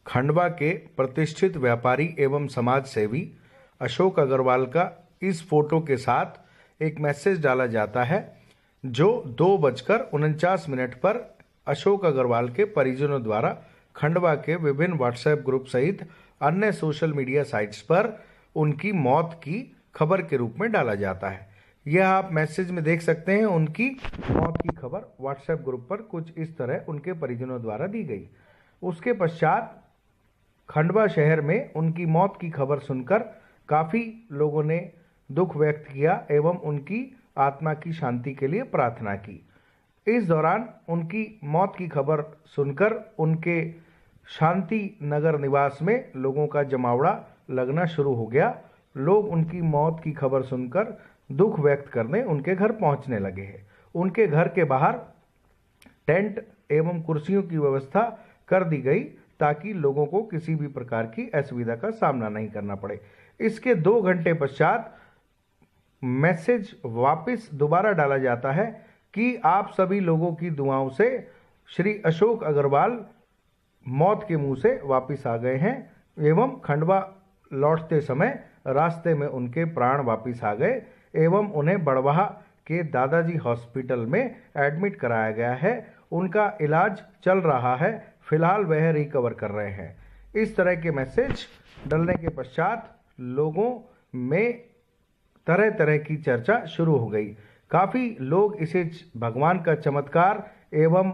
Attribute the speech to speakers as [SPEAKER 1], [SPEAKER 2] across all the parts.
[SPEAKER 1] खंडवा के प्रतिष्ठित व्यापारी एवं समाज सेवी अशोक अग्रवाल का इस फोटो के साथ एक मैसेज डाला जाता है, जो 2:49 पर अशोक अग्रवाल के परिजनों द्वारा खंडवा के विभिन्न व्हाट्सएप ग्रुप सहित अन्य सोशल मीडिया साइट्स पर उनकी मौत की खबर के रूप में डाला जाता है। यह आप मैसेज में देख सकते हैं। उनकी मौत की खबर व्हाट्सएप ग्रुप पर कुछ इस तरह उनके परिजनों द्वारा दी गई। उसके पश्चात खंडवा शहर में उनकी मौत की खबर सुनकर काफ़ी लोगों ने दुख व्यक्त किया एवं उनकी आत्मा की शांति के लिए प्रार्थना की। इस दौरान उनकी मौत की खबर सुनकर उनके शांति नगर निवास में लोगों का जमावड़ा लगना शुरू हो गया। लोग उनकी मौत की खबर सुनकर दुख व्यक्त करने उनके घर पहुंचने लगे हैं। उनके घर के बाहर टेंट एवं कुर्सियों की व्यवस्था कर दी गई ताकि लोगों को किसी भी प्रकार की असुविधा का सामना नहीं करना पड़े। इसके 2 घंटे पश्चात मैसेज वापस दोबारा डाला जाता है कि आप सभी लोगों की दुआओं से श्री अशोक अग्रवाल मौत के मुंह से वापस आ गए हैं एवं खंडवा लौटते समय रास्ते में उनके प्राण वापस आ गए एवं उन्हें बड़वाह के दादाजी हॉस्पिटल में एडमिट कराया गया है। उनका इलाज चल रहा है, फिलहाल वह रिकवर कर रहे हैं। इस तरह के मैसेज डलने के पश्चात लोगों में तरह तरह की चर्चा शुरू हो गई। काफ़ी लोग इसे भगवान का चमत्कार एवं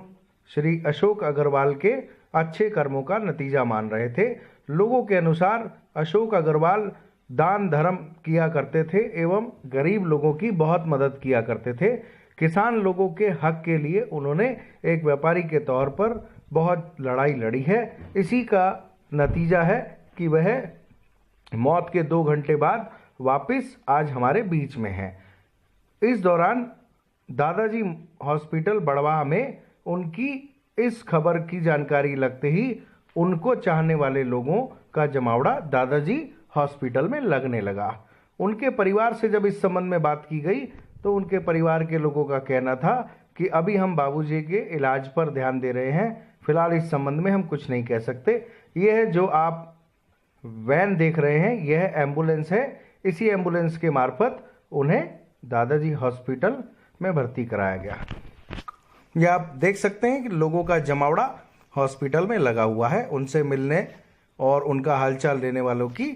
[SPEAKER 1] श्री अशोक अग्रवाल के अच्छे कर्मों का नतीजा मान रहे थे। लोगों के अनुसार अशोक अग्रवाल दान धर्म किया करते थे एवं गरीब लोगों की बहुत मदद किया करते थे। किसान लोगों के हक के लिए उन्होंने एक व्यापारी के तौर पर बहुत लड़ाई लड़ी है। इसी का नतीजा है कि वह मौत के 2 घंटे बाद वापस आज हमारे बीच में है। इस दौरान दादाजी हॉस्पिटल बड़वाह में उनकी इस खबर की जानकारी लगते ही उनको चाहने वाले लोगों का जमावड़ा दादाजी हॉस्पिटल में लगने लगा। उनके परिवार से जब इस संबंध में बात की गई तो उनके परिवार के लोगों का कहना था कि अभी हम बाबूजी के इलाज पर ध्यान दे रहे हैं, फिलहाल इस संबंध में हम कुछ नहीं कह सकते। यह जो आप वैन देख रहे हैं यह एम्बुलेंस है। इसी एम्बुलेंस के मार्फत उन्हें दादाजी हॉस्पिटल में भर्ती कराया गया। यह आप देख सकते हैं कि लोगों का जमावड़ा हॉस्पिटल में लगा हुआ है। उनसे मिलने और उनका हालचाल लेने वालों की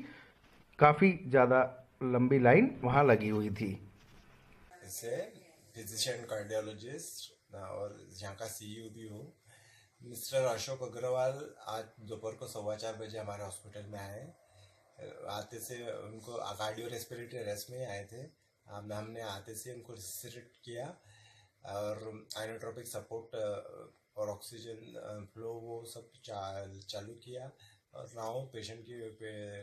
[SPEAKER 1] काफ़ी ज़्यादा लंबी लाइन वहाँ लगी हुई थी।
[SPEAKER 2] इससे फिजिशियन कार्डियोलॉजिस्ट और यहाँ का सीईओ भी हूँ। मिस्टर अशोक अग्रवाल आज दोपहर को 4:15 बजे हमारे हॉस्पिटल में आए। आते से उनको कार्डियो रेस्पिरेटरी अरेस्ट में आए थे। हमने आते से उनको रिसरेक्ट किया और आइनोट्रोपिक सपोर्ट और ऑक्सीजन फ्लो वो सब चालू किया और नाउ पेशेंट की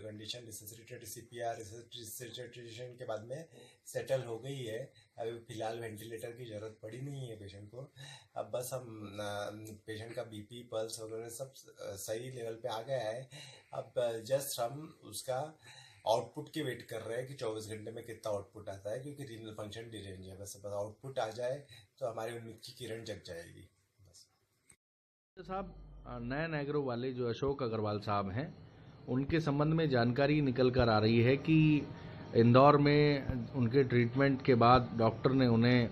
[SPEAKER 2] कंडीशन रिसरेटेड सीपीआर रिसरेटेशन के बाद में सेटल हो गई है। अभी फिलहाल वेंटिलेटर की ज़रूरत पड़ी नहीं है पेशेंट को। अब बस हम पेशेंट का बीपी पल्स वगैरह सब सही लेवल पे आ गया है। अब जस्ट हम उसका आउटपुट की वेट कर रहे हैं कि 24 घंटे में कितना आउटपुट आता है, क्योंकि रीनल फंक्शन डिरेंज है। बस आउटपुट आ जाए तो हमारी उम्मीद की किरण जग जाएगी। बस
[SPEAKER 1] साहब, नयन एग्रो वाले जो अशोक अग्रवाल साहब हैं उनके संबंध में जानकारी निकल कर आ रही है कि इंदौर में उनके ट्रीटमेंट के बाद डॉक्टर ने उन्हें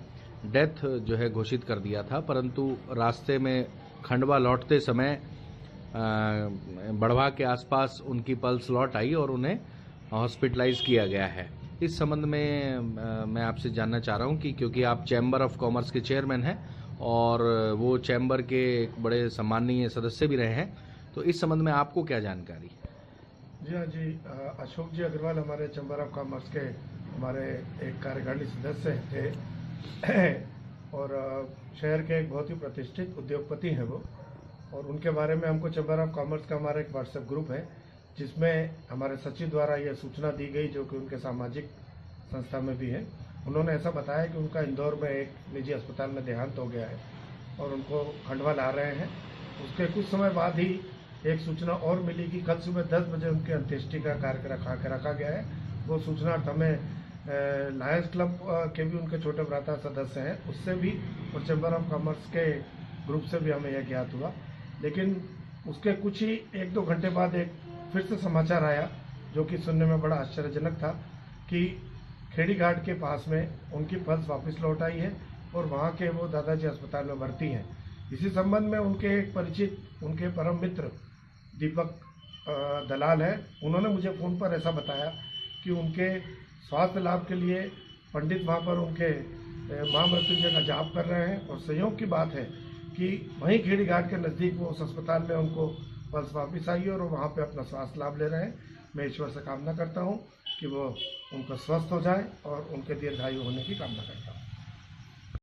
[SPEAKER 1] डेथ जो है घोषित कर दिया था, परंतु रास्ते में खंडवा लौटते समय बड़वा के आसपास उनकी पल्स लौट आई और उन्हें हॉस्पिटलाइज किया गया है। इस संबंध में मैं आपसे जानना चाह रहा हूं कि क्योंकि आप चैम्बर ऑफ कॉमर्स के चेयरमैन हैं और वो चैम्बर के एक बड़े सम्माननीय सदस्य भी रहे हैं, तो इस संबंध में आपको क्या जानकारी?
[SPEAKER 3] जी हाँ जी, अशोक जी अग्रवाल हमारे चैम्बर ऑफ कॉमर्स के हमारे एक कार्यकारिणी सदस्य थे और शहर के एक बहुत ही प्रतिष्ठित उद्योगपति हैं वो। और उनके बारे में हमको चैम्बर ऑफ कॉमर्स का हमारा एक व्हाट्सएप ग्रुप है जिसमें हमारे सचिव द्वारा यह सूचना दी गई, जो कि उनके सामाजिक संस्था में भी है। उन्होंने ऐसा बताया कि उनका इंदौर में एक निजी अस्पताल में देहांत हो गया है और उनको खंडवा ला रहे हैं। उसके कुछ समय बाद ही एक सूचना और मिली कि कल सुबह 10 बजे उनकी अंत्येष्टि का कार्य रखा गया है। वो सूचना हमें लायंस क्लब के भी उनके छोटे भ्राता सदस्य हैं, उससे भी और चैम्बर ऑफ कॉमर्स के ग्रुप से भी हमें यह ज्ञात हुआ। लेकिन उसके कुछ ही 1-2 घंटे बाद एक फिर से समाचार आया जो कि सुनने में बड़ा आश्चर्यजनक था कि खेड़ी घाट के पास में उनकी पल्स वापस लौट आई है और वहाँ के वो दादाजी अस्पताल में भर्ती हैं। इसी संबंध में उनके एक परिचित, उनके परम मित्र दीपक दलाल है, उन्होंने मुझे फ़ोन पर ऐसा बताया कि उनके स्वास्थ्य लाभ के लिए पंडित वहाँ पर उनके महामृत्युंजय का जाप कर रहे हैं और संयोग की बात है कि वहीं खेड़ी घाट के नज़दीक वो उस अस्पताल में उनको पल्स वापस आई और वहाँ पे अपना स्वास्थ्य लाभ ले रहे हैं। मैं ईश्वर से कामना करता हूँ कि वो उनको स्वस्थ हो जाए और उनके दीर्घायु होने की कामना करता हूँ।